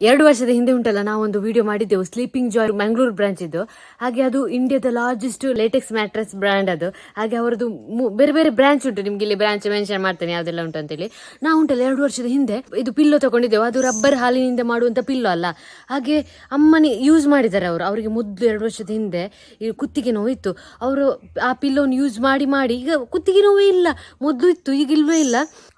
2 ವರ್ಷದ ಹಿಂದೆ ಉಂಟಲ್ಲ, ನಾವೊಂದು ವಿಡಿಯೋ ಮಾಡಿದ್ದೆವು ಸ್ಲೀಪಿಂಗ್ ಜಾಯ್ ಮಂಗಳೂರು ಬ್ರಾಂಚ್ ಇದ್ದು. ಹಾಗೆ ಅದು ಇಂಡಿಯಾದ ಲಾರ್ಜೆಸ್ಟ್ ಲೇಟೆಕ್ಸ್ ಮ್ಯಾಟ್ರೆಸ್ ಬ್ರ್ಯಾಂಡ್ ಅದು. ಹಾಗೆ ಅವರದ್ದು ಬೇರೆ ಬೇರೆ ಬ್ರಾಂಚ್ ಉಂಟು, ನಿಮ್ಗೆ ಇಲ್ಲಿ ಬ್ರಾಂಚ್ ಮೆನ್ಷನ್ ಮಾಡ್ತೇನೆ ಯಾವ್ದೆಲ್ಲ ಉಂಟು ಅಂತೇಳಿ. ನಾವು ಉಂಟಲ್ಲ 2 ವರ್ಷದ ಹಿಂದೆ ಇದು ಪಿಲ್ಲೋ ತಗೊಂಡಿದ್ದೆವು. ಅದು ರಬ್ಬರ್ ಹಾಲಿನಿಂದ ಮಾಡುವಂತ ಪಿಲ್ಲೋ ಅಲ್ಲ. ಹಾಗೆ ಅಮ್ಮನಿ ಯೂಸ್ ಮಾಡಿದ್ದಾರೆ ಅವರಿಗೆ ಮೊದಲು 2 ವರ್ಷದ ಹಿಂದೆ ಈ ಕುತ್ತಿಗೆ ನೋವು ಇತ್ತು. ಅವರು ಆ ಪಿಲ್ಲೋನ್ ಯೂಸ್ ಮಾಡಿ ಮಾಡಿ ಈಗ ಕುತ್ತಿಗೆ ನೋವೇ ಇಲ್ಲ. ಮೊದಲು ಇತ್ತು, ಈಗ ಇಲ್ವೇ ಇಲ್ಲ.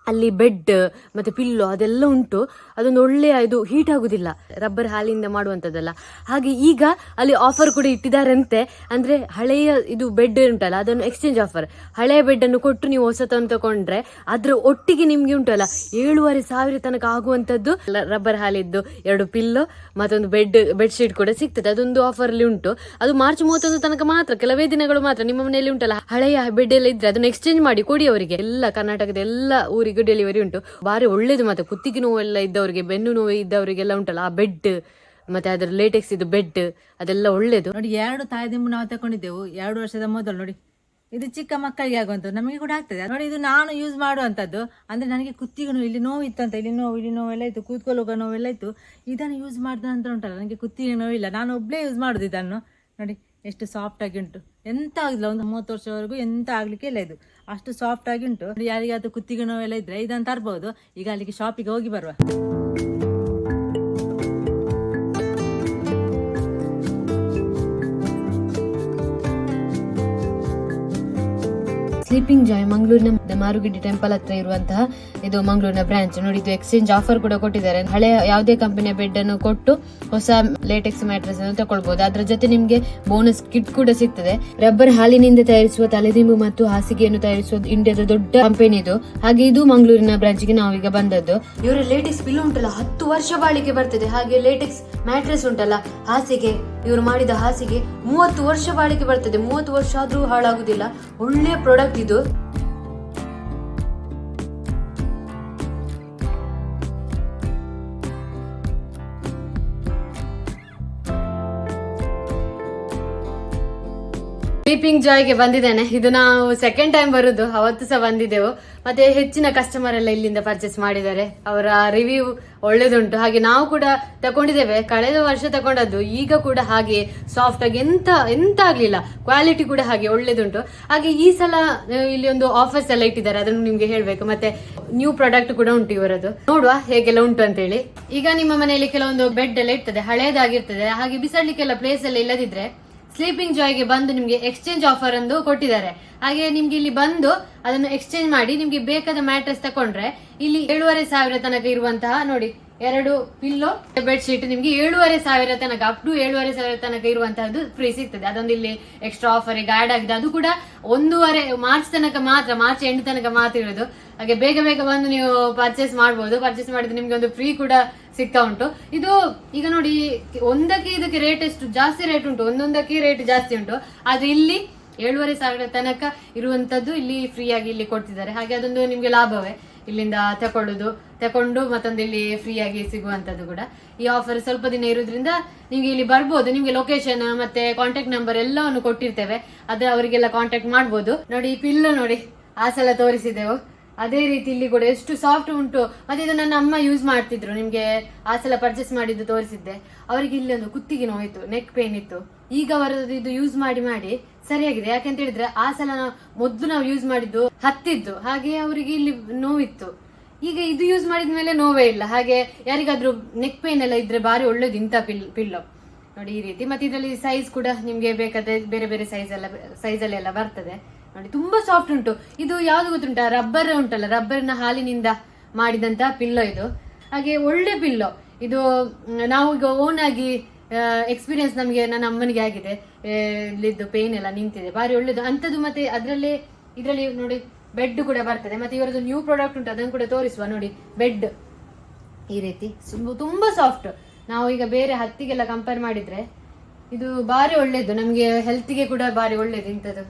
ಅಲ್ಲಿ ಬೆಡ್ ಮತ್ತೆ ಪಿಲ್ಲೋ ಅದೆಲ್ಲ ಉಂಟು. ಅದೊಂದು ಒಳ್ಳೆಯ ಇದು ಹೀಟ್ ಆಗುದಿಲ್ಲ, ರಬ್ಬರ್ ಹಾಲಿಂದ ಮಾಡುವಂಥದ್ದಲ್ಲ. ಹಾಗೆ ಈಗ ಅಲ್ಲಿ ಆಫರ್ ಕೂಡ ಇಟ್ಟಿದ್ದಾರಂತೆ. ಅಂದ್ರೆ ಹಳೆಯ ಇದು ಬೆಡ್ ಉಂಟಲ್ಲ, ಅದನ್ನು ಎಕ್ಸ್ಚೇಂಜ್ ಆಫರ್. ಹಳೆಯ ಬೆಡ್ ಅನ್ನು ಕೊಟ್ಟು ನೀವು ಹೊಸತನ್ನು ತಗೊಂಡ್ರೆ ಅದ್ರ ಒಟ್ಟಿಗೆ ನಿಮ್ಗೆ ಉಂಟಲ್ಲ 7,500 ತನಕ ಆಗುವಂತದ್ದು ರಬ್ಬರ್ ಹಾಲಿದ್ದು 2 ಪಿಲ್ಲೋ ಮತ್ತೊಂದು ಬೆಡ್ಶೀಟ್ ಕೂಡ ಸಿಗ್ತದೆ. ಅದೊಂದು ಆಫರ್ ಅಲ್ಲಿ ಉಂಟು. ಅದು ಮಾರ್ಚ್ 31 ತನಕ ಮಾತ್ರ, ಕೆಲವೇ ದಿನಗಳು ಮಾತ್ರ. ನಿಮ್ಮ ಮನೆಯಲ್ಲಿ ಉಂಟಲ್ಲ ಹಳೆಯ ಬೆಡ್ ಎಲ್ಲ ಇದ್ರೆ ಅದನ್ನು ಎಕ್ಸ್ಚೇಂಜ್ ಮಾಡಿ ಕೊಡಿ ಅವರಿಗೆ. ಎಲ್ಲ ಕರ್ನಾಟಕದ ಎಲ್ಲ ಊರಿಗೆ ಡೆಲಿವರಿ ಉಂಟು. ಬಾರಿ ಒಳ್ಳೇದು. ಮತ್ತೆ ಕುತ್ತಿಗೆ ನೋವೆಲ್ಲ ಇದ್ದವರಿಗೆ, ಬೆನ್ನು ನೋವು ಇದ್ದವರಿಗೆಲ್ಲ ಉಂಟಲ್ಲ ಆ ಬೆಡ್ ಮತ್ತೆ ಅದರ ಲೇಟೆಕ್ಸ್ ಇದು ಬೆಡ್ ಅದೆಲ್ಲ ಒಳ್ಳೇದು. ನೋಡಿ 2 ತಾಯಿದಿಂಬು ನಾವು ತಕೊಂಡಿದ್ದೆವು 2 ವರ್ಷದ ಮೊದಲು. ನೋಡಿ ಇದು ಚಿಕ್ಕ ಮಕ್ಕಳಿಗೆ ಆಗುವಂಥದ್ದು, ನಮಗೆ ಕೂಡ ಆಗ್ತದೆ. ನೋಡಿ ಇದು ನಾನು ಯೂಸ್ ಮಾಡುವಂಥದ್ದು. ಅಂದ್ರೆ ನನಗೆ ಕುತ್ತಿಗೆ ನೋವು, ಇಲ್ಲಿ ನೋವು ಇತ್ತಂತ, ಇಲ್ಲಿ ನೋವೆಲ್ಲ ಇತ್ತು, ಕೂತ್ಕೊಳ್ಳುವ ನೋವೆಲ್ಲ ಇತ್ತು. ಇದನ್ನು ಯೂಸ್ ಮಾಡಿದ ನಂತರ ಉಂಟಲ್ಲ ನನಗೆ ಕುತ್ತಿಗೆ ನೋವಿಲ್ಲ. ನಾನು ಒಬ್ಬಳೇ ಯೂಸ್ ಮಾಡುದು ಇದನ್ನು. ನೋಡಿ ಎಷ್ಟು ಸಾಫ್ಟ್ ಆಗಿ ಉಂಟು, ಎಂತ ಆಗಿಲ್ಲ. ಒಂದು 30 ವರ್ಷವರೆಗೂ ಎಂತ ಆಗ್ಲಿಕ್ಕೆ ಇಲ್ಲ, ಇದು ಅಷ್ಟು ಸಾಫ್ಟ್ ಆಗಿ ಉಂಟು. ಯಾರಿಗಾದ್ರೂ ಕುತ್ತಿಗೆ ನೋವೆಲ್ಲ ಇದ್ರೆ ಇದನ್ನು ತರ್ಬಹುದು. ಈಗ ಅಲ್ಲಿಗೆ ಶಾಪಿಗೆ ಹೋಗಿ ಬರುವ. ಸ್ಲೀಪಿಂಗ್ ಜಾಯ್ ಮಂಗಳೂರಿನ ಮಾರುಗಿಡ್ಡಿ ಟೆಂಪಲ್ ಹತ್ರ ಇರುವಂತಹ ಇದು ಮಂಗಳೂರಿನ ಬ್ರಾಂಚ್. ನೋಡಿ ಇದು ಎಕ್ಸ್ಚೇಂಜ್ ಆಫರ್ ಕೂಡ ಕೊಟ್ಟಿದ್ದಾರೆ. ಹಳೆ ಯಾವುದೇ ಕಂಪನಿಯ ಬೆಡ್ ಅನ್ನು ಕೊಟ್ಟು ಹೊಸ ಲೇಟೆಕ್ಸ್ ಮ್ಯಾಟ್ರೆಸ್ ಅನ್ನು ತಗೊಳ್ಬಹುದು. ಅದ್ರ ಜೊತೆ ನಿಮ್ಗೆ ಬೋನಸ್ ಕಿಟ್ ಕೂಡ ಸಿಗ್ತದೆ. ರಬ್ಬರ್ ಹಾಲಿನಿಂದ ತಯಾರಿಸುವ ತಲೆದಿಂಬು ಮತ್ತು ಹಾಸಿಗೆಯನ್ನು ತಯಾರಿಸುವ ಇಂಡಿಯಾದ ದೊಡ್ಡ ಕಂಪನಿ ಇದು. ಹಾಗೆ ಇದು ಮಂಗಳೂರಿನ ಬ್ರಾಂಚ್ಗೆ ನಾವೀಗ ಬಂದದ್ದು. ಇವರ ಲೇಟೆಕ್ಸ್ ಪಿಲ್ಲೋ ಉಂಟಲ್ಲ 10 ವರ್ಷ ಬಾಳಿಕೆ ಬರ್ತದೆ. ಹಾಗೆ ಲೇಟೆಕ್ಸ್ ಮ್ಯಾಟ್ರೆಸ್ ಉಂಟಲ್ಲ ಹಾಸಿಗೆ, ಇವರು ಮಾಡಿದ ಹಾಸಿಗೆ 30 ವರ್ಷ ಬಾಳಿಕೆ ಬರ್ತದೆ. 30 ವರ್ಷ ಆದ್ರೂ ಹಾಳಾಗುದಿಲ್ಲ. ಒಳ್ಳೆ ಪ್ರಾಡಕ್ಟ್ ಇದು. ಸ್ಲೀಪಿಂಗ್ ಜಾಯ್ಗೆ ಬಂದಿದ್ದೇನೆ. ಇದು ನಾವು ಸೆಕೆಂಡ್ ಟೈಮ್ ಬರುದು. ಅವತ್ತು ಸಹ ಬಂದಿದ್ದೆವು. ಮತ್ತೆ ಹೆಚ್ಚಿನ ಕಸ್ಟಮರ್ ಎಲ್ಲ ಇಲ್ಲಿಂದ ಪರ್ಚೇಸ್ ಮಾಡಿದ್ದಾರೆ. ಅವರ ರಿವ್ಯೂ ಒಳ್ಳೇದುಂಟು. ಹಾಗೆ ನಾವು ಕೂಡ ತಗೊಂಡಿದ್ದೇವೆ, ಕಳೆದ ವರ್ಷ ತಗೊಂಡದ್ದು. ಈಗ ಕೂಡ ಹಾಗೆ ಸಾಫ್ಟ್ ಆಗಿ ಎಂತ ಆಗ್ಲಿಲ್ಲ. ಕ್ವಾಲಿಟಿ ಕೂಡ ಹಾಗೆ ಒಳ್ಳೇದುಂಟು. ಹಾಗೆ ಈ ಸಲ ಇಲ್ಲಿ ಒಂದು ಆಫರ್ಸ್ ಎಲ್ಲ ಇಟ್ಟಿದ್ದಾರೆ, ಅದನ್ನು ನಿಮ್ಗೆ ಹೇಳ್ಬೇಕು. ಮತ್ತೆ ನ್ಯೂ ಪ್ರಾಡಕ್ಟ್ ಕೂಡ ಉಂಟು ಇವರದ್ದು. ನೋಡುವ ಹೇಗೆಲ್ಲ ಉಂಟು ಅಂತ ಹೇಳಿ. ಈಗ ನಿಮ್ಮ ಮನೆಯಲ್ಲಿ ಕೆಲವೊಂದು ಬೆಡ್ ಎಲ್ಲ ಇರ್ತದೆ, ಹಳೇದಾಗಿರ್ತದೆ. ಹಾಗೆ ಬಿಸಾಡ್ಲಿಕ್ಕೆಲ್ಲ ಪ್ಲೇಸ್ ಎಲ್ಲ ಇಲ್ಲದಿದ್ರೆ ಸ್ಲೀಪಿಂಗ್ ಜಾಯ್ಗೆ ಬಂದು ನಿಮ್ಗೆ ಎಕ್ಸ್ಚೇಂಜ್ ಆಫರ್ ಒಂದು ಕೊಟ್ಟಿದ್ದಾರೆ. ಹಾಗೆ ನಿಮ್ಗೆ ಇಲ್ಲಿ ಬಂದು ಅದನ್ನು ಎಕ್ಸ್ಚೇಂಜ್ ಮಾಡಿ ನಿಮ್ಗೆ ಬೇಕಾದ ಮ್ಯಾಟ್ರೆಸ್ ತಕೊಂಡ್ರೆ ಇಲ್ಲಿ 7,500 ತನಕ ಇರುವಂತಹ ನೋಡಿ 2 ಪಿಲ್ಲೋ ಬೆಡ್ ಶೀಟ್ ನಿಮ್ಗೆ 7,500 ತನಕ, ಅಪ್ ಟು 7,500 ತನಕ ಇರುವಂತಹದ್ದು ಫ್ರೀ ಸಿಗ್ತದೆ. ಅದೊಂದು ಇಲ್ಲಿ ಎಕ್ಸ್ಟ್ರಾ ಆಫರ್ ಈಗ ಆಡ್ ಆಗಿದೆ. ಅದು ಕೂಡ 1 ಮಾರ್ಚ್ ತನಕ ಮಾತ್ರ, ಮಾರ್ಚ್ ಎಂಡ್ ತನಕ ಮಾತ್ರ ಇರೋದು. ಹಾಗೆ ಬೇಗ ಬೇಗ ಬಂದು ನೀವು ಪರ್ಚೇಸ್ ಮಾಡಬಹುದು. ಪರ್ಚೇಸ್ ಮಾಡಿದ್ರೆ ನಿಮ್ಗೆ ಒಂದು ಫ್ರೀ ಕೂಡ ಸಿಗ್ತಾ ಉಂಟು. ಇದು ಈಗ ನೋಡಿ ಒಂದಕ್ಕೆ ಇದಕ್ಕೆ ರೇಟ್ ಎಷ್ಟು ಜಾಸ್ತಿ ರೇಟ್ ಉಂಟು, ಒಂದೊಂದಕ್ಕೆ ರೇಟ್ ಜಾಸ್ತಿ ಉಂಟು. ಆದ್ರೆ ಇಲ್ಲಿ 7,500 ತನಕ ಇರುವಂತದ್ದು ಇಲ್ಲಿ ಫ್ರೀ ಆಗಿ ಇಲ್ಲಿ ಕೊಡ್ತಿದ್ದಾರೆ. ಹಾಗೆ ಅದೊಂದು ನಿಮ್ಗೆ ಲಾಭವೇ. ಇಲ್ಲಿಂದ ತಕೊಂಡು ಮತ್ತೊಂದು ಇಲ್ಲಿ ಫ್ರೀ ಆಗಿ ಸಿಗುವಂತದ್ದು ಕೂಡ. ಈ ಆಫರ್ ಸ್ವಲ್ಪ ದಿನ ಇರೋದ್ರಿಂದ ನಿಮ್ಗೆ ಇಲ್ಲಿ ಬರ್ಬೋದು. ನಿಮ್ಗೆ ಲೊಕೇಶನ್ ಮತ್ತೆ ಕಾಂಟ್ಯಾಕ್ಟ್ ನಂಬರ್ ಎಲ್ಲವನ್ನು ಕೊಟ್ಟಿರ್ತೇವೆ, ಅದ್ರ ಅವರಿಗೆಲ್ಲ ಕಾಂಟ್ಯಾಕ್ಟ್ ಮಾಡ್ಬೋದು. ನೋಡಿ ಈ ಪಿಲ್ಲೋ ನೋಡಿ ಆ ಸಲ ತೋರಿಸಿದೆವು, ಅದೇ ರೀತಿ ಇಲ್ಲಿ ಕೂಡ ಎಷ್ಟು ಸಾಫ್ಟ್ ಉಂಟು. ಮತ್ತೆ ಇದು ನನ್ನ ಅಮ್ಮ ಯೂಸ್ ಮಾಡ್ತಿದ್ರು, ನಿಮ್ಗೆ ಆ ಸಲ ಪರ್ಚೇಸ್ ಮಾಡಿದ್ದು ತೋರಿಸಿದ್ದೆ. ಅವರಿಗೆ ಇಲ್ಲಿ ಒಂದು ಕುತ್ತಿಗೆ ನೋವಿತ್ತು, ನೆಕ್ ಪೇನ್ ಇತ್ತು. ಈಗ ಅವರದ್ದು ಇದು ಯೂಸ್ ಮಾಡಿ ಮಾಡಿ ಸರಿಯಾಗಿದೆ. ಯಾಕಂತ ಹೇಳಿದ್ರೆ ಆ ಸಲ ಮೊದಲು ನಾವು ಯೂಸ್ ಮಾಡಿದ್ದು ಹತ್ತಿದ್ದು, ಹಾಗೆ ಅವರಿಗೆ ಇಲ್ಲಿ ನೋವಿತ್ತು. ಈಗ ಇದು ಯೂಸ್ ಮಾಡಿದ್ಮೇಲೆ ನೋವೇ ಇಲ್ಲ. ಹಾಗೆ ಯಾರಿಗಾದ್ರೂ ನೆಕ್ ಪೇನ್ ಎಲ್ಲ ಇದ್ರೆ ಬಾರಿ ಒಳ್ಳೇದು ಇಂಥ ಪಿಲ್ಲೋ ನೋಡಿ ಈ ರೀತಿ. ಮತ್ತೆ ಇದರಲ್ಲಿ ಸೈಜ್ ಕೂಡ ನಿಮ್ಗೆ ಬೇಕಾದ್ರೆ ಬೇರೆ ಬೇರೆ ಸೈಜಲ್ಲಿ ಎಲ್ಲ ಬರ್ತದೆ. ನೋಡಿ ತುಂಬಾ ಸಾಫ್ಟ್ ಉಂಟು. ಇದು ಯಾವ್ದು ಗೊತ್ತುಂಟಾ, ರಬ್ಬರ್ ಉಂಟಲ್ಲ, ರಬ್ಬರ್ನ ಹಾಲಿನಿಂದ ಮಾಡಿದಂತ ಪಿಲ್ಲೋ ಇದು. ಹಾಗೆ ಒಳ್ಳೆ ಪಿಲ್ಲೋ ಇದು. ನಾವು ಈಗ ಓನ್ ಆಗಿ ಎಕ್ಸ್ಪೀರಿಯನ್ಸ್ ನಮಗೆ ನನ್ನ ಅಮ್ಮನಿಗೆ ಆಗಿದೆ. ಇಲ್ಲಿದ್ದು ಪೇನ್ ಎಲ್ಲ ನಿಂತಿದೆ, ಬಾರಿ ಒಳ್ಳೇದು ಅಂತದ್ದು. ಮತ್ತೆ ಇದರಲ್ಲಿ ನೋಡಿ ಬೆಡ್ ಕೂಡ ಬರ್ತದೆ. ಮತ್ತೆ ಇವರದ್ದು ನ್ಯೂ ಪ್ರಾಡಕ್ಟ್ ಉಂಟು, ಅದನ್ನು ಕೂಡ ತೋರಿಸುವ. ನೋಡಿ ಬೆಡ್ ಈ ರೀತಿ ತುಂಬಾ ಸಾಫ್ಟ್. ನಾವು ಈಗ ಬೇರೆ ಹತ್ತಿಗೆಲ್ಲ ಕಂಪೇರ್ ಮಾಡಿದ್ರೆ ಇದು ಬಾರಿ ಒಳ್ಳೇದು, ನಮ್ಗೆ ಹೆಲ್ತ್ಗೆ ಕೂಡ ಬಾರಿ ಒಳ್ಳೇದು ಇಂಥದ್ದು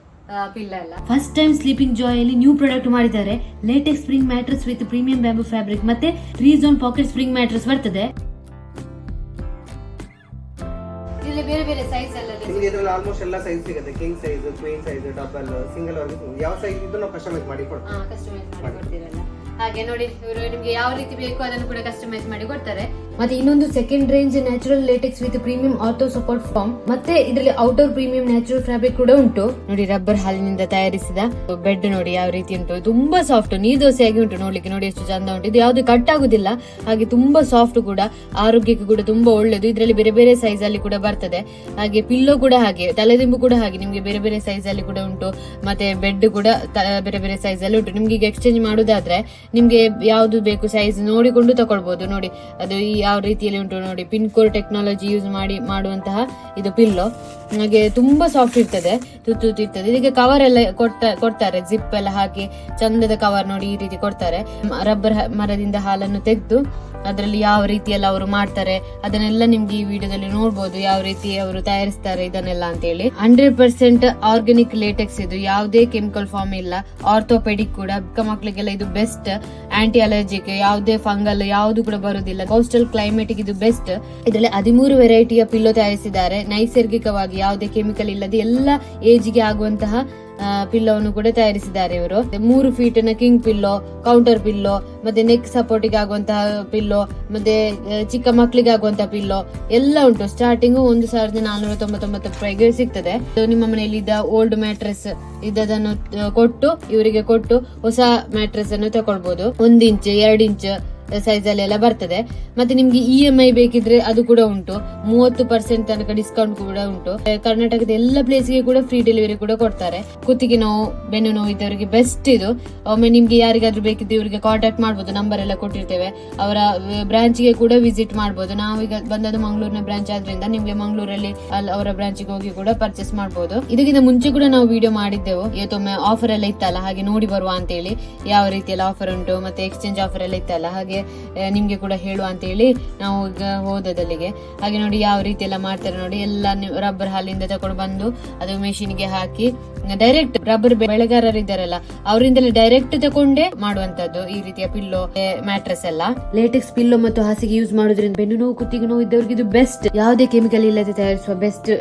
ಪಿಲ್ಲ ಎಲ್ಲ. ಫಸ್ಟ್ ಟೈಮ್ ಸ್ಲೀಪಿಂಗ್ ಜಾಯ್ ಅಲ್ಲಿ ನ್ಯೂ ಪ್ರಾಡಕ್ಟ್ ಮಾಡಿದ್ದಾರೆ. LaTeX spring mattress with premium bamboo fabric ಮತ್ತೆ 3 ಝೋನ್ ಪಾಕೆಟ್ ಸ್ಪ್ರಿಂಗ್ ಮ್ಯಾಟ್ರೆಸ್ ಬರ್ತದೆ. ಇಲ್ಲಿ ಬೇರೆ ಬೇರೆ ಸೈಜ್ ಎಲ್ಲ ನಿಮಗೆ ಇದರಲ್ಲಿ ಆಲ್ಮೋಸ್ಟ್ ಎಲ್ಲ ಸೈಜ್ ಸಿಗುತ್ತೆ. King size, queen size, double, single ವರೆಗೂ ಯಾವ ಸೈಜ್ ಇದ್ದು ನಾವು ಕಸ್ಟಮೈಸ್ ಮಾಡಿ ಕೊಡ್ತೀವಿ. ಕಸ್ಟಮೈಸ್ ಮಾಡಿ ಕೊಡ್ತೀರಲ್ಲ. ಹಾಗೆ ನೋಡಿ ಇವರು ನಿಮ್ಗೆ ಯಾವ ರೀತಿ ಬೇಕು ಅದನ್ನು ಕೂಡ ಕಸ್ಟಮೈಸ್ ಮಾಡಿ ಕೊಡ್ತಾರೆ. ಮತ್ತೆ ಇನ್ನೊಂದು second range natural latex with premium ortho support form, ಮತ್ತೆ ಇದರಲ್ಲಿ ಔಟರ್ ಪ್ರೀಮಿಯಂ ನ್ಯಾಚುರಲ್ ಫ್ಯಾಬ್ರಿಕ್ ಕೂಡ ಉಂಟು. ನೋಡಿ ರಬ್ಬರ್ ಹಾಲಿನಿಂದ ತಯಾರಿಸಿದ ಬೆಡ್ ನೋಡಿ ಯಾವ ರೀತಿ ಉಂಟು, ತುಂಬಾ ಸಾಫ್ಟ್, ನೀರ್ ದೋಸೆಯಾಗಿ ಉಂಟು ನೋಡ್ಲಿಕ್ಕೆ. ನೋಡಿ ಎಷ್ಟು ಚಂದ ಉಂಟು, ಇದು ಯಾವ್ದು ಕಟ್ ಆಗುದಿಲ್ಲ, ಹಾಗೆ ತುಂಬಾ ಸಾಫ್ಟ್ ಕೂಡ, ಆರೋಗ್ಯಕ್ಕೆ ಕೂಡ ತುಂಬಾ ಒಳ್ಳೇದು. ಇದರಲ್ಲಿ ಬೇರೆ ಬೇರೆ ಸೈಜ್ ಅಲ್ಲಿ ಕೂಡ ಬರ್ತದೆ. ಹಾಗೆ ಪಿಲ್ಲೋ ಕೂಡ ಹಾಗೆ, ತಲೆದಿಂಬು ಕೂಡ ಹಾಗೆ ನಿಮ್ಗೆ ಬೇರೆ ಬೇರೆ ಸೈಜ್ ಅಲ್ಲಿ ಕೂಡ ಉಂಟು. ಮತ್ತೆ ಬೆಡ್ ಕೂಡ ಬೇರೆ ಬೇರೆ ಸೈಜ್ ಅಲ್ಲಿ ಉಂಟು. ನಿಮ್ಗೆ ಈಗ ಎಕ್ಸ್ಚೇಂಜ್ ಮಾಡುದಾದ್ರೆ ನಿಮ್ಗೆ ಯಾವ್ದು ಬೇಕು ಸೈಜ್ ನೋಡಿಕೊಂಡು ತಕೊಳ್ಬಹುದು. ನೋಡಿ ಅದು ಯಾವ ರೀತಿಯಲ್ಲಿ ಉಂಟು ನೋಡಿ, ಪಿನ್ ಕೋರ್ ಟೆಕ್ನಾಲಜಿ ಯೂಸ್ ಮಾಡಿ ಮಾಡುವಂತಹ ಇದು ಪಿಲ್ಲೋ. ಹಾಗೆ ತುಂಬಾ ಸಾಫ್ಟ್ ಇರ್ತದೆ, ತುತ್ತು ಇರ್ತದೆ. ಇದಕ್ಕೆ ಕವರ್ ಎಲ್ಲ ಕೊಡ್ತಾರೆ, ಜಿಪ್ ಎಲ್ಲ ಹಾಕಿ ಚಂದದ ಕವರ್ ನೋಡಿ ಈ ರೀತಿ ಕೊಡ್ತಾರೆ. ರಬ್ಬರ್ ಮರದಿಂದ ಹಾಲನ್ನು ತೆಗೆದು ಅದರಲ್ಲಿ ಯಾವ ರೀತಿಯೆಲ್ಲ ಅವರು ಮಾಡ್ತಾರೆ ಅದನ್ನೆಲ್ಲ ನಿಮ್ಗೆ ಈ ವಿಡಿಯೋದಲ್ಲಿ ನೋಡ್ಬೋದು, ಯಾವ ರೀತಿ ಅವರು ತಯಾರಿಸ್ತಾರೆ ಇದನ್ನೆಲ್ಲ ಅಂತ ಹೇಳಿ. 100% ಆರ್ಗ್ಯಾನಿಕ್ ಲೇಟೆಕ್ಸ್, ಇದು ಯಾವುದೇ ಕೆಮಿಕಲ್ ಫಾರ್ಮ್ ಇಲ್ಲ. ಆರ್ಥೋಪೆಡಿಕ್ ಕೂಡ, ಚಿಕ್ಕ ಮಕ್ಕಳಿಗೆಲ್ಲ ಇದು ಬೆಸ್ಟ್. ಆಂಟಿ ಅಲರ್ಜಿಕ್, ಯಾವುದೇ ಫಂಗಲ್ ಯಾವುದು ಕೂಡ ಬರುದಿಲ್ಲ. ಕೋಸ್ಟಲ್ ಕ್ಲೈಮೇಟ್ ಇದು ಬೆಸ್ಟ್. ಇದರಲ್ಲಿ 13 ವೆರೈಟಿಯ ಪಿಲ್ಲೋ ತಯಾರಿಸಿದ್ದಾರೆ, ನೈಸರ್ಗಿಕವಾಗಿ ಯಾವುದೇ ಕೆಮಿಕಲ್ ಇಲ್ಲದೆ ಎಲ್ಲ ಏಜ್ಗೆ ಆಗುವಂತಹ ಪಿಲ್ಲೋವನ್ನು ಕೂಡ ತಯಾರಿಸಿದ್ದಾರೆ ಇವರು. 3 ಫೀಟ್ನ ಕಿಂಗ್ ಪಿಲ್ಲೋ, ಕೌಂಟರ್ ಪಿಲ್ಲೋ, ಮತ್ತೆ ನೆಕ್ ಸಪೋರ್ಟಿಗೆ ಆಗುವಂತಹ ಪಿಲ್ಲೋ, ಮತ್ತೆ ಚಿಕ್ಕ ಮಕ್ಕಳಿಗೆ ಆಗುವಂತಹ ಪಿಲ್ಲೋ ಎಲ್ಲ ಉಂಟು. ಸ್ಟಾರ್ಟಿಂಗ್ 1499 ರೂಪಾಯಿಗೆ ಸಿಗ್ತದೆ. ನಿಮ್ಮ ಮನೆಯಲ್ಲಿ ಇದ್ದ ಓಲ್ಡ್ ಮ್ಯಾಟ್ರೆಸ್ ಇದನ್ನು ಇವರಿಗೆ ಕೊಟ್ಟು ಹೊಸ ಮ್ಯಾಟ್ರೆಸ್ ಅನ್ನು ತಕೊಳ್ಬಹುದು. 1 ಇಂಚ್ 2 ಇಂಚ್ ಸೈಜ್ ಅಲ್ಲಿ ಎಲ್ಲ ಬರ್ತದೆ. ಮತ್ತೆ ನಿಮ್ಗೆ EMI ಬೇಕಿದ್ರೆ ಅದು ಕೂಡ ಉಂಟು. 30% ತನಕ ಡಿಸ್ಕೌಂಟ್ ಕೂಡ ಉಂಟು. ಕರ್ನಾಟಕದ ಎಲ್ಲ ಪ್ಲೇಸ್ಗೆ ಕೂಡ ಫ್ರೀ ಡೆಲಿವರಿ ಕೂಡ ಕೊಡ್ತಾರೆ. ಕುತ್ತಿಗೆ ನೋವು, ಬೆನ್ನು ನೋವು ಇದ್ದವರಿಗೆ ಬೆಸ್ಟ್ ಇದು. ಒಮ್ಮೆ ನಿಮ್ಗೆ ಯಾರಿಗಾದ್ರೂ ಬೇಕಿದ್ರೆ ಇವರಿಗೆ ಕಾಂಟ್ಯಾಕ್ಟ್ ಮಾಡಬಹುದು, ನಂಬರ್ ಎಲ್ಲ ಕೊಟ್ಟಿರ್ತೇವೆ. ಅವರ ಬ್ರಾಂಚ್ ಗೆ ಕೂಡ ವಿಸಿಟ್ ಮಾಡಬಹುದು. ನಾವೀಗ ಬಂದದ್ದು ಮಂಗಳೂರಿನ ಬ್ರಾಂಚ್ ಆದ್ರಿಂದ ನಿಮ್ಗೆ ಮಂಗಳೂರಲ್ಲಿ ಅವರ ಬ್ರಾಂಚ್ ಗೆ ಹೋಗಿ ಕೂಡ ಪರ್ಚೇಸ್ ಮಾಡಬಹುದು. ಇದಕ್ಕಿಂತ ಮುಂಚೆ ಕೂಡ ನಾವು ವಿಡಿಯೋ ಮಾಡಿದ್ದೆವು, ಇವತ್ತೊಮ್ಮೆ ಆಫರ್ ಎಲ್ಲ ಇತ್ತಲ್ಲ, ಹಾಗೆ ನೋಡಿ ಬರುವ ಅಂತ ಹೇಳಿ. ಯಾವ ರೀತಿಯೆಲ್ಲ ಆಫರ್ ಉಂಟು, ಮತ್ತೆ ಎಕ್ಸ್ಚೇಂಜ್ ಆಫರ್ ಎಲ್ಲ ಇತ್ತಲ್ಲ, ಹಾಗೆ ನಿಮ್ಗೆ ಕೂಡ ಹೇಳುವ ಅಂತ ಹೇಳಿ ನಾವು ಈಗ ಹೋದದಲ್ಲಿಗೆ. ಹಾಗೆ ನೋಡಿ ಯಾವ ರೀತಿ ಎಲ್ಲ ಮಾಡ್ತಾರೆ ನೋಡಿ, ಎಲ್ಲ ರಬ್ಬರ್ ಹಾಲಿಂದ ತಕೊಂಡು ಬಂದು ಅದು ಮೆಷಿನ್ ಗೆ ಹಾಕಿ ಡೈರೆಕ್ಟ್ ರಬ್ಬರ್ ಬೆಳೆಗಾರರು ಇದ್ದಾರಲ್ಲ ಅವರಿಂದಲೇ ಡೈರೆಕ್ಟ್ ತಕೊಂಡೇ ಮಾಡುವಂತದ್ದು ಈ ರೀತಿಯ ಪಿಲ್ಲೋ, ಮ್ಯಾಟ್ರೆಸ್ ಎಲ್ಲ. ಲೇಟೆಕ್ಸ್ ಪಿಲ್ಲೋ ಮತ್ತು ಹಾಸಿಗೆ ಯೂಸ್ ಮಾಡೋದ್ರಿಂದ ಬೆನ್ನು ನೋವು, ಕುತ್ತಿಗೆ ನೋವು ಇದ್ದವ್ರಿಗೆ ಇದು ಬೆಸ್ಟ್. ಯಾವುದೇ ಕೆಮಿಕಲ್ ಇಲ್ಲದೆ ತಯಾರಿಸುವ ಬೆಸ್ಟ್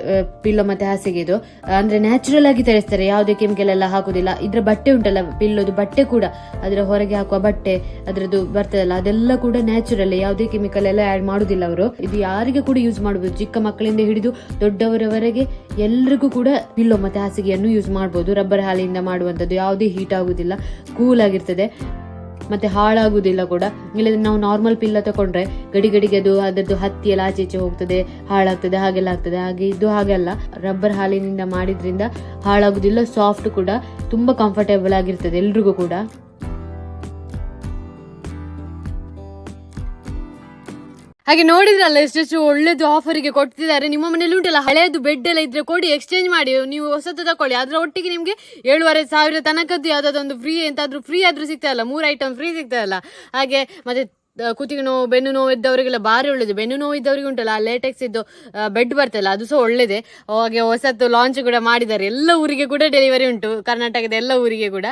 ಪಿಲ್ಲೋ ಮತ್ತೆ ಹಾಸಿಗೆ ಇದು. ಅಂದ್ರೆ ನ್ಯಾಚುರಲ್ ಆಗಿ ತಯಾರಿಸ್ತಾರೆ, ಯಾವುದೇ ಕೆಮಿಕಲ್ ಎಲ್ಲ ಹಾಕುದಿಲ್ಲ. ಇದ್ರ ಬಟ್ಟೆ ಉಂಟಲ್ಲ, ಪಿಲ್ಲೋದು ಬಟ್ಟೆ ಕೂಡ, ಅದರ ಹೊರಗೆ ಹಾಕುವ ಬಟ್ಟೆ ಅದ್ರದ್ದು ಬರ್ತದಲ್ಲ, ಅದೆಲ್ಲ ಕೂಡ ನ್ಯಾಚುರಲ್, ಯಾವುದೇ ಕೆಮಿಕಲ್ ಎಲ್ಲ ಆಡ್ ಮಾಡುದಿಲ್ಲ ಅವರು. ಇದು ಯಾರಿಗೆ ಕೂಡ ಯೂಸ್ ಮಾಡಬಹುದು, ಚಿಕ್ಕ ಮಕ್ಕಳಿಂದ ಹಿಡಿದು ದೊಡ್ಡವರವರೆಗೆ ಎಲ್ರಿಗೂ ಕೂಡ ಪಿಲ್ಲೋ ಮತ್ತೆ ಹಾಸಿಗೆಯನ್ನು ಯೂಸ್ ಮಾಡಬಹುದು. ರಬ್ಬರ್ ಹಾಲಿಂದ ಮಾಡುವಂತದ್ದು, ಯಾವುದೇ ಹೀಟ್ ಆಗುದಿಲ್ಲ, ಕೂಲ್ ಆಗಿರ್ತದೆ, ಮತ್ತೆ ಹಾಳಾಗುದಿಲ್ಲ ಕೂಡ. ಇಲ್ಲದ್ರೆ ನಾವು ನಾರ್ಮಲ್ ಪಿಲ್ಲ ತಕೊಂಡ್ರೆ ಗಡಿಗೆ ಅದರದ್ದು ಹತ್ತಿ ಎಲ್ಲ ಆಚೆ ಹೋಗ್ತದೆ, ಹಾಳಾಗ್ತದೆ, ಹಾಗೆಲ್ಲ ಆಗ್ತದೆ. ಹಾಗೆ ಇದು ಹಾಗೆಲ್ಲ, ರಬ್ಬರ್ ಹಾಲಿನಿಂದ ಮಾಡಿದ್ರಿಂದ ಹಾಳಾಗುದಿಲ್ಲ, ಸಾಫ್ಟ್ ಕೂಡ, ತುಂಬಾ ಕಂಫರ್ಟೇಬಲ್ ಆಗಿರ್ತದೆ ಎಲ್ರಿಗೂ ಕೂಡ. ಹಾಗೆ ನೋಡಿದ್ರಲ್ಲ ಎಷ್ಟೆಷ್ಟು ಒಳ್ಳೇದು ಆಫರಿಗೆ ಕೊಡ್ತಿದ್ದಾರೆ. ನಿಮ್ಮ ಮನೇಲಿ ಉಂಟಲ್ಲ ಹಳೆಯದು ಬೆಡ್ ಎಲ್ಲ ಇದ್ರೆ ಕೊಡಿ, ಎಕ್ಸ್ಚೇಂಜ್ ಮಾಡಿ, ನೀವು ಹೊಸದು ತಕೊಳ್ಳಿ. ಅದರ ಒಟ್ಟಿಗೆ ನಿಮ್ಗೆ 7,500 ತನಕದ್ದು ಯಾವ್ದಾದ್ರು ಫ್ರೀ ಎಂತಾದ್ರೂ ಫ್ರೀ ಆದ್ರೂ ಸಿಗ್ತದಲ್ಲ, 3 ಐಟಮ್ ಫ್ರೀ ಸಿಗ್ತದಲ್ಲ. ಹಾಗೆ ಮತ್ತೆ ಕುತ್ತಿಗೆ ನೋವು, ಬೆನ್ನು ನೋವು ಇದ್ದವರಿಗೆಲ್ಲ ಭಾರಿ ಒಳ್ಳೇದು. ಬೆನ್ನು ನೋವು ಇದ್ದವರಿಗೆ ಉಂಟಲ್ಲ ಲೇಟೆಕ್ಸ್ ಇದ್ದು ಬೆಡ್ ಬರ್ತಲ್ಲ, ಅದು ಸಹ ಒಳ್ಳೇದೆ. ಹಾಗೆ ಹೊಸತ್ತು ಲಾಂಚ್ ಕೂಡ ಮಾಡಿದ್ದಾರೆ. ಎಲ್ಲ ಊರಿಗೆ ಕೂಡ ಡೆಲಿವರಿ ಉಂಟು, ಕರ್ನಾಟಕದ ಎಲ್ಲ ಊರಿಗೆ ಕೂಡ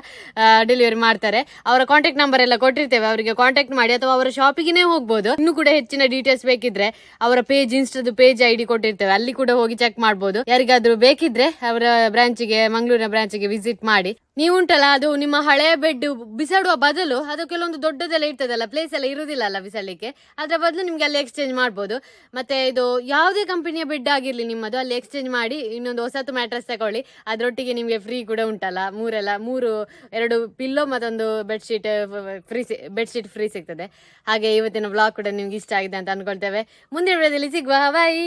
ಡೆಲಿವರಿ ಮಾಡ್ತಾರೆ. ಅವರ ಕಾಂಟ್ಯಾಕ್ಟ್ ನಂಬರ್ ಎಲ್ಲ ಕೊಟ್ಟಿರ್ತೇವೆ, ಅವರಿಗೆ ಕಾಂಟ್ಯಾಕ್ಟ್ ಮಾಡಿ ಅಥವಾ ಅವರ ಶಾಪಿಗೆ ಹೋಗ್ಬೋದು. ಇನ್ನೂ ಕೂಡ ಹೆಚ್ಚಿನ ಡೀಟೇಲ್ಸ್ ಬೇಕಿದ್ರೆ ಅವರ ಪೇಜ್, ಇನ್ಸ್ಟಾದ ಪೇಜ್ ID ಕೊಟ್ಟಿರ್ತೇವೆ, ಅಲ್ಲಿ ಕೂಡ ಹೋಗಿ ಚೆಕ್ ಮಾಡ್ಬೋದು. ಯಾರಿಗಾದ್ರೂ ಬೇಕಿದ್ರೆ ಅವರ ಬ್ರಾಂಚಿಗೆ, ಮಂಗಳೂರಿನ ಬ್ರಾಂಚಿಗೆ ವಿಸಿಟ್ ಮಾಡಿ. ನೀವು ಉಂಟಲ್ಲ, ಅದು ನಿಮ್ಮ ಹಳೆಯ ಬೆಡ್ ಬಿಸಾಡುವ ಬದಲು ಅದು ಕೆಲವೊಂದು ದೊಡ್ಡದೆಲ್ಲ ಇರ್ತದಲ್ಲ, ಪ್ಲೇಸ್ ಎಲ್ಲ ಇರುವುದಿಲ್ಲ ಅಲ್ಲ ಬಿಸಾಡ್ಲಿಕ್ಕೆ, ಅದರ ಬದಲು ನಿಮ್ಗೆ ಅಲ್ಲಿ ಎಕ್ಸ್ಚೇಂಜ್ ಮಾಡ್ಬೋದು. ಮತ್ತೆ ಇದು ಯಾವುದೇ ಕಂಪನಿಯ ಬೆಡ್ ಆಗಿರ್ಲಿ ನಿಮ್ಮದು, ಅಲ್ಲಿ ಎಕ್ಸ್ಚೇಂಜ್ ಮಾಡಿ ಇನ್ನೊಂದು ಹೊಸತು ಮ್ಯಾಟ್ರೆಸ್ ತಗೊಳ್ಳಿ. ಅದರೊಟ್ಟಿಗೆ ನಿಮ್ಗೆ ಫ್ರೀ ಕೂಡ ಉಂಟಲ್ಲ, 2 ಪಿಲ್ಲೋ ಮತ್ತೊಂದು ಬೆಡ್ಶೀಟ್ ಫ್ರೀ ಸಿಗ್ತದೆ. ಹಾಗೆ ಇವತ್ತಿನ ಬ್ಲಾಗ್ ಕೂಡ ನಿಮ್ಗೆ ಇಷ್ಟ ಆಗಿದೆ ಅಂತ ಅನ್ಕೊಳ್ತೇವೆ. ಮುಂದಿನ ವಿಡಿಯೋದಲ್ಲಿ ಸಿಗುವ. ಬಾಯ್.